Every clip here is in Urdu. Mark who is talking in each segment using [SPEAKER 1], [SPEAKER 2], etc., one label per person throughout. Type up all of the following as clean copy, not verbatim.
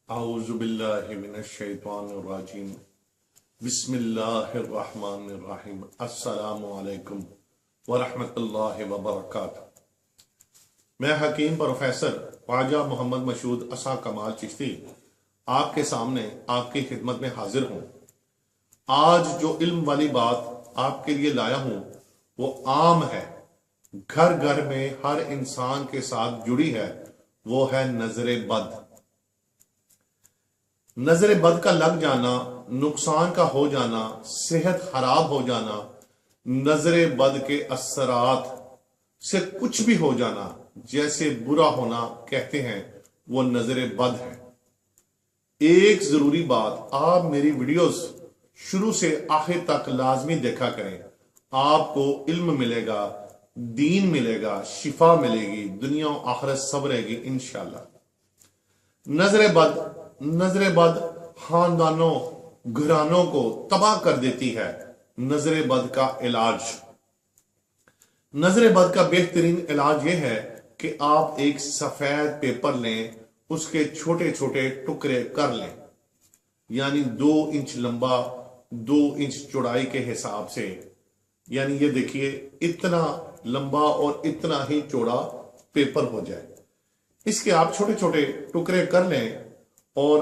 [SPEAKER 1] اعوذ باللہ من الشیطان الرجیم بسم اللہ الرحمن الرحیم السلام علیکم ورحمۃ اللہ وبرکاتہ۔ میں حکیم پروفیسر خواجہ محمد مشہود عصا کمال چشتی آپ کے سامنے آپ کی خدمت میں حاضر ہوں۔ آج جو علم والی بات آپ کے لیے لایا ہوں وہ عام ہے، گھر گھر میں ہر انسان کے ساتھ جڑی ہے، وہ ہے نظر بد۔ نظر بد کا لگ جانا، نقصان کا ہو جانا، صحت خراب ہو جانا، نظر بد کے اثرات سے کچھ بھی ہو جانا، جیسے برا ہونا کہتے ہیں، وہ نظر بد ہے۔ ایک ضروری بات، آپ میری ویڈیوز شروع سے آخر تک لازمی دیکھا کریں، آپ کو علم ملے گا، دین ملے گا، شفا ملے گی، دنیا و آخرت سب رہے گی انشاءاللہ۔ نظر بد خاندانوں گھرانوں کو تباہ کر دیتی ہے۔ نظر بد کا علاج، نظر بد کا بہترین علاج یہ ہے کہ آپ ایک سفید پیپر لیں، اس کے چھوٹے چھوٹے ٹکڑے کر لیں، یعنی 2 انچ لمبا 2 انچ چوڑائی کے حساب سے، یعنی یہ دیکھیے اتنا لمبا اور اتنا ہی چوڑا پیپر ہو جائے۔ اس کے آپ چھوٹے چھوٹے ٹکڑے کر لیں، اور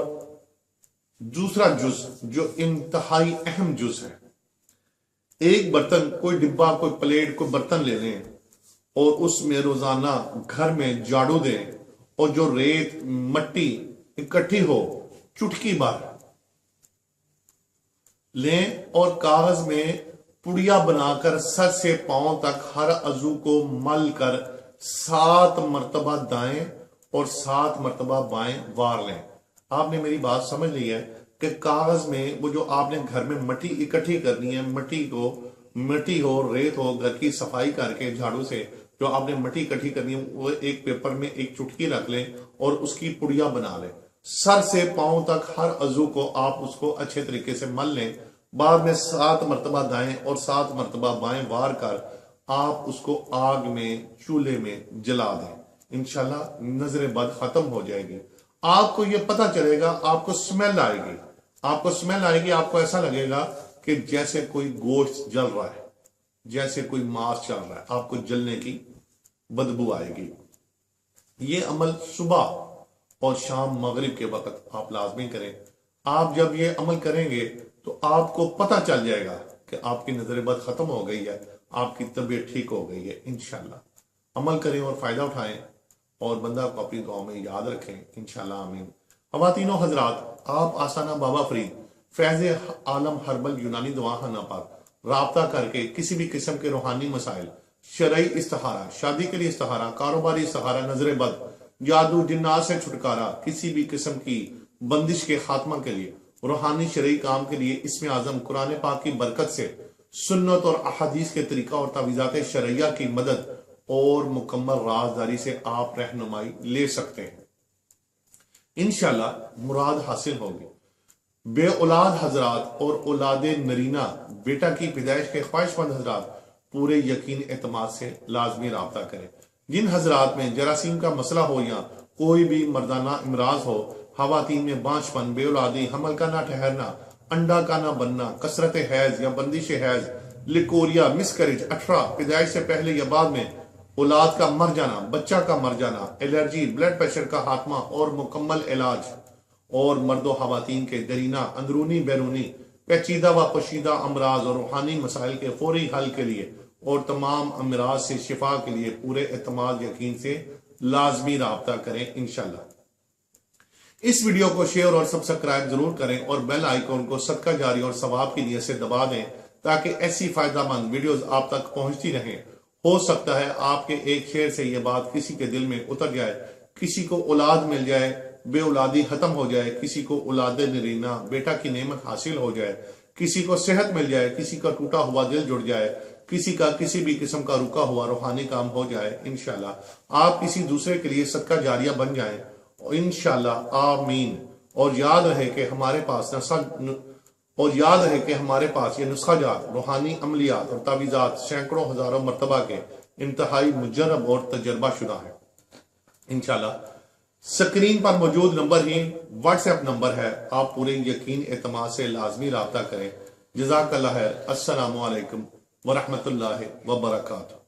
[SPEAKER 1] دوسرا جز جو انتہائی اہم جز ہے، ایک برتن، کوئی ڈبہ، کوئی پلیٹ، کوئی برتن لے لیں اور اس میں روزانہ گھر میں جھاڑو دیں، اور جو ریت مٹی اکٹھی ہو چٹکی بھر لیں، اور کاغذ میں پڑیا بنا کر سر سے پاؤں تک ہر عضو کو مل کر 7 مرتبہ دائیں اور 7 مرتبہ بائیں وار لیں۔ آپ نے میری بات سمجھ لی ہے کہ کاغذ میں وہ جو آپ نے گھر میں مٹی اکٹھی کرنی ہے، مٹی ہو، ریت ہو، گھر کی صفائی کر کے جھاڑو سے جو آپ نے مٹی اکٹھی کرنی ہے، وہ ایک پیپر میں ایک چٹکی رکھ لیں اور اس کی پڑیا بنا لیں۔ سر سے پاؤں تک ہر عضو کو آپ اس کو اچھے طریقے سے مل لیں، بعد میں 7 مرتبہ دائیں اور 7 مرتبہ بائیں وار کر آپ اس کو آگ میں، چولہے میں جلا دیں۔ انشاءاللہ نظر بد ختم ہو جائے گی۔ آپ کو یہ پتہ چلے گا، آپ کو سمیل آئے گی، آپ کو ایسا لگے گا کہ جیسے کوئی گوشت جل رہا ہے، جیسے کوئی ماس چل رہا ہے، آپ کو جلنے کی بدبو آئے گی۔ یہ عمل صبح اور شام مغرب کے وقت آپ لازمی کریں۔ آپ جب یہ عمل کریں گے تو آپ کو پتہ چل جائے گا کہ آپ کی نظر بد ختم ہو گئی ہے، آپ کی طبیعت ٹھیک ہو گئی ہے۔ انشاءاللہ عمل کریں اور فائدہ اٹھائیں، اور بندہ کو اپنی دعاؤں میں یاد رکھیں انشاءاللہ، آمین۔ خواتین و حضرات، آپ آستانہ بابا فرید فیض عالم ہربل یونانی دواخانہ پر رابطہ کر کے کسی بھی قسم کے روحانی مسائل، شرعی استخارہ، شادی کے لیے استخارہ، کاروباری استخارہ، نظر بد، جادو جنات سے چھٹکارا، کسی بھی قسم کی بندش کے خاتمہ کے لیے، روحانی شرعی کام کے لیے اسم اعظم قرآن پاک کی برکت سے، سنت اور احادیث کے طریقہ اور تعویذات شرعیہ کی مدد اور مکمل رازداری سے آپ رہنمائی لے سکتے ہیں۔ انشاءاللہ مراد حاصل ہوگی۔ بے اولاد حضرات اور اولاد نرینہ بیٹا کی پیدائش کے خواہش مند حضرات پورے یقین اعتماد سے لازمی رابطہ کریں۔ جن حضرات میں جراثیم کا مسئلہ ہو یا کوئی بھی مردانہ امراض ہو، خواتین میں بانجھ پن، بے اولادی، حمل کا نہ ٹھہرنا، انڈا کا نہ بننا، کثرت حیض یا بندش حیض، لیکوریا، مسکریج، اٹھرا، پیدائش سے پہلے یا بعد میں اولاد کا مر جانا، بچہ کا مر جانا، الرجی، بلڈ پریشر کا خاتمہ اور مکمل علاج، اور مرد و خواتین کے درینہ، اندرونی، بیرونی، پیچیدہ و پوشیدہ امراض اور روحانی مسائل کے فوری حل کے لیے اور تمام امراض سے شفا کے لیے پورے اعتماد یقین سے لازمی رابطہ کریں انشاءاللہ۔ اس ویڈیو کو شیئر اور سبسکرائب ضرور کریں، اور بیل آئیکن کو صدقہ جاری اور ثواب کی نیت سے دبا دیں تاکہ ایسی فائدہ مند ویڈیوز آپ تک پہنچتی رہیں۔ ہو سکتا ہے آپ کے ایک شیئر سے یہ بات کسی کے دل میں اتر جائے، کسی کو اولاد مل جائے، بے اولادی ختم ہو جائے، کسی کو اولاد نرینہ بیٹا کی نعمت حاصل ہو جائے، کسی کو صحت مل جائے، کسی کا ٹوٹا ہوا دل جڑ جائے، کسی کا کسی بھی قسم کا رکا ہوا روحانی کام ہو جائے انشاءاللہ، آپ کسی دوسرے کے لیے صدقہ جاریہ بن جائیں انشاءاللہ، آمین۔ اور یاد رہے کہ ہمارے پاس یہ نسخہ جات، روحانی عملیات اور تعویذات سینکڑوں ہزاروں مرتبہ کے انتہائی مجرب اور تجربہ شدہ ہے۔ انشاءاللہ سکرین پر موجود نمبر ہی واٹس ایپ نمبر ہے، آپ پورے یقین اعتماد سے لازمی رابطہ کریں۔ جزاک اللہ خیر۔ السلام علیکم ورحمۃ اللہ وبرکاتہ۔